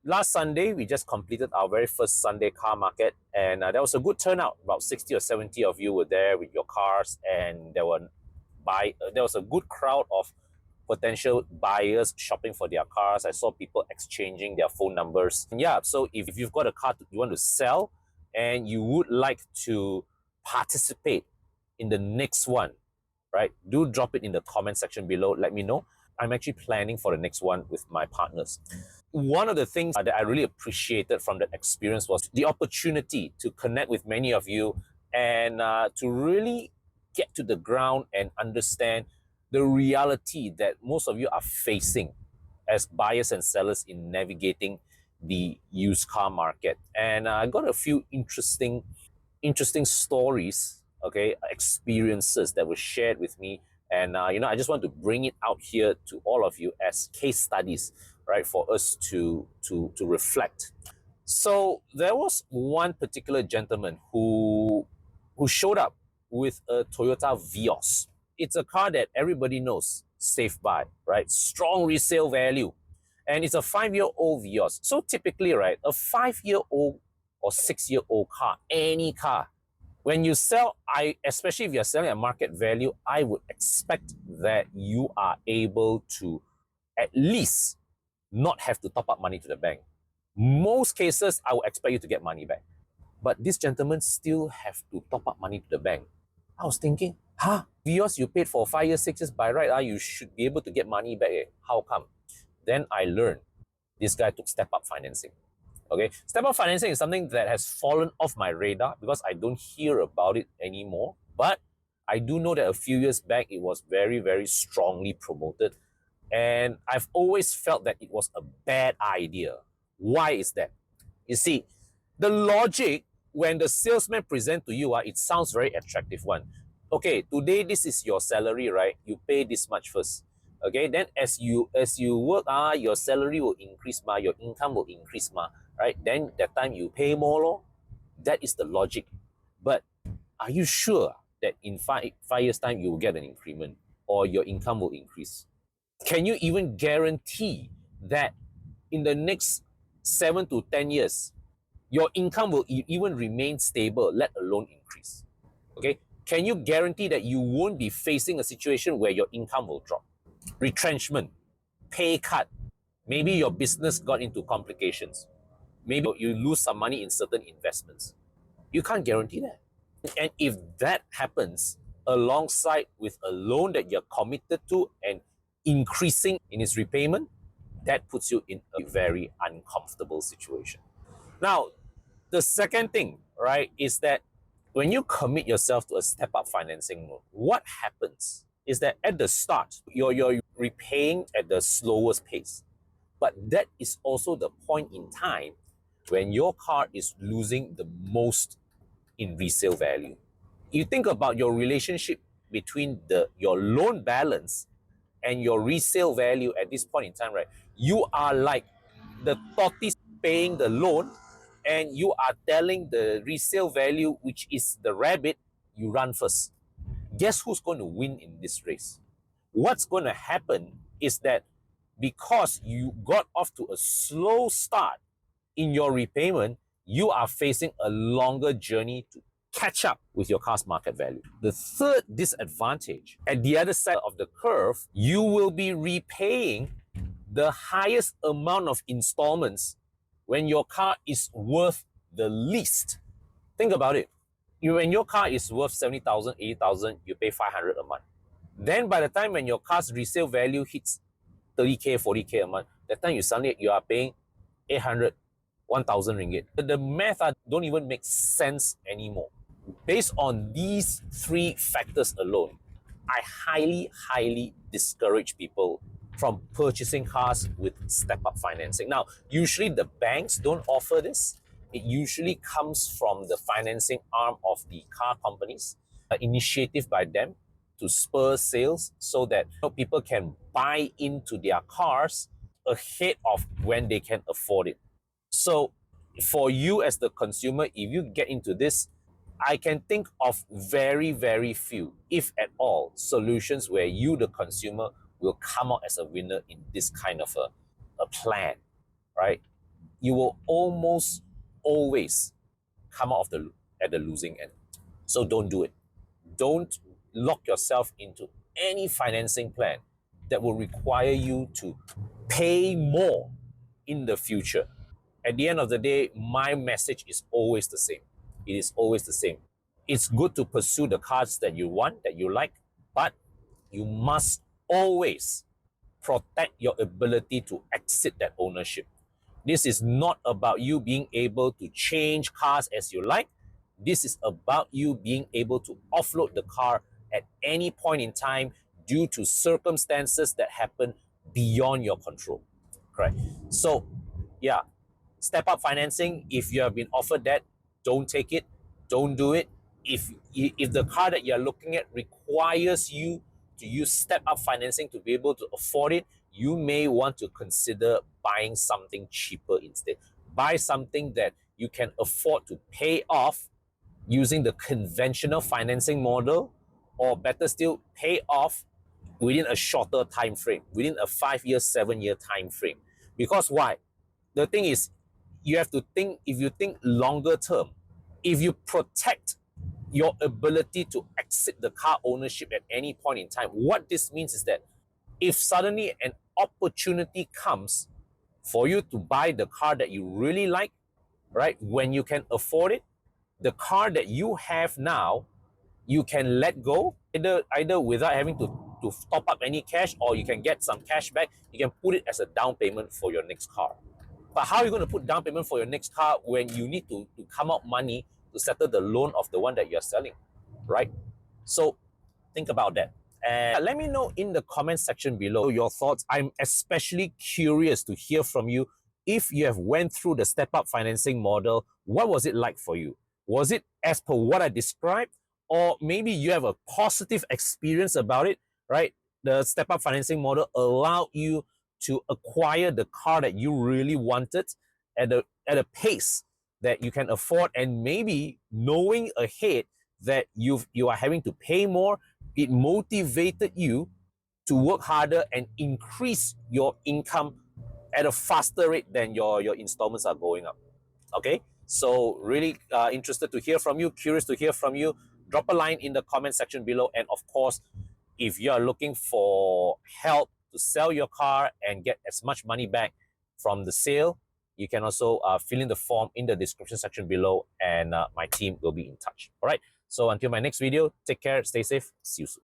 last Sunday, we just completed our very first Sunday car market, and there was a good turnout. About 60 or 70 of you were there with your cars, and there was a good crowd of potential buyers shopping for their cars. I saw people exchanging their phone numbers. And yeah, so if you've got a car you want to sell and you would like to participate in the next one, right? Do drop it in the comment section below. Let me know. I'm actually planning for the next one with my partners. One of the things that I really appreciated from that experience was the opportunity to connect with many of you and to really get to the ground and understand the reality that most of you are facing as buyers and sellers in navigating the used car market. And I got a few interesting stories, okay, experiences that were shared with me. And I just want to bring it out here to all of you as case studies, right, for us to reflect. So there was one particular gentleman who showed up with a Toyota Vios. It's a car that everybody knows, safe buy, right? Strong resale value. And it's a 5-year-old Vios. So typically, right, a 5-year-old or 6-year-old car, any car, when you sell, especially if you're selling at market value, I would expect that you are able to at least not have to top up money to the bank. Most cases, I would expect you to get money back. But this gentleman still have to top up money to the bank. I was thinking, Vios, you paid for 5 years, 6 years, by right, you should be able to get money back. How come? Then I learned this guy took step-up financing. Okay, step-up financing is something that has fallen off my radar because I don't hear about it anymore. But I do know that a few years back, it was very, very strongly promoted. And I've always felt that it was a bad idea. Why is that? You see, the logic when the salesman present to you, it sounds very attractive one. Okay, today this is your salary, right? You pay this much first. Okay, then as you work, your salary will increase, your income will increase, right? Then that time you pay more, lor. That is the logic. But are you sure that in five years' time you will get an increment or your income will increase? Can you even guarantee that in the next 7 to 10 years, your income will even remain stable, let alone increase? Okay? Can you guarantee that you won't be facing a situation where your income will drop? Retrenchment, pay cut, maybe your business got into complications. Maybe you lose some money in certain investments. You can't guarantee that. And if that happens alongside with a loan that you're committed to and increasing in its repayment, that puts you in a very uncomfortable situation. Now, the second thing, right, is that when you commit yourself to a step-up financing loan, what happens is that at the start, you're repaying at the slowest pace. But that is also the point in time when your car is losing the most in resale value. You think about your relationship between your loan balance and your resale value at this point in time, right? You are like the tortoise paying the loan, and you are telling the resale value, which is the rabbit, you run first. Guess who's going to win in this race? What's going to happen is that because you got off to a slow start in your repayment, you are facing a longer journey to catch up with your car's market value. The third disadvantage, at the other side of the curve, you will be repaying the highest amount of installments when your car is worth the least. Think about it. When your car is worth 70,000, 80,000, you pay 500 a month. Then by the time when your car's resale value hits 30K, 40K a month, that time you are paying 800, 1,000 ringgit. The math don't even make sense anymore. Based on these three factors alone, I highly discourage people from purchasing cars with step-up financing. Now, usually the banks don't offer this. It usually comes from the financing arm of the car companies, an initiative by them to spur sales so that people can buy into their cars ahead of when they can afford it. So for you as the consumer, if you get into this, I can think of very few, if at all, solutions where you, the consumer, will come out as a winner in this kind of a plan, right? you will almost always come out of at the losing end. So don't do it. Don't lock yourself into any financing plan that will require you to pay more in the future. At the end of the day, my message is always the same. It is always the same. It's good to pursue the cars that you want, that you like, but you must always protect your ability to exit that ownership. This is not about you being able to change cars as you like. This is about you being able to offload the car at any point in time due to circumstances that happen beyond your control. Correct. So, yeah, step up financing. If you have been offered that, don't take it. Don't do it. If the car that you're looking at requires you to use step up financing to be able to afford it, you may want to consider buying something cheaper instead. Buy something that you can afford to pay off using the conventional financing model, or better still, pay off within a shorter time frame, within a 5 year, 7 year time frame. Because why? The thing is, you have to think, if you think longer term, if you protect your ability to exit the car ownership at any point in time, what this means is that if suddenly an opportunity comes for you to buy the car that you really like, right, when you can afford it, the car that you have now, you can let go, either without having to top up any cash, or you can get some cash back. You can put it as a down payment for your next car. But how are you going to put down payment for your next car when you need to come out money to settle the loan of the one that you're selling, right? So think about that. And let me know in the comment section below your thoughts. I'm especially curious to hear from you. If you have went through the step-up financing model, what was it like for you? Was it as per what I described? Or maybe you have a positive experience about it, right? The step-up financing model allowed you to acquire the car that you really wanted at a pace that you can afford, and maybe knowing ahead that you are having to pay more, it motivated you to work harder and increase your income at a faster rate than your installments are going up. Okay, so really interested to hear from you, curious to hear from you. Drop a line in the comment section below, and of course, if you are looking for help to sell your car and get as much money back from the sale, you can also fill in the form in the description section below, and my team will be in touch. All right, so until my next video, take care, stay safe, see you soon.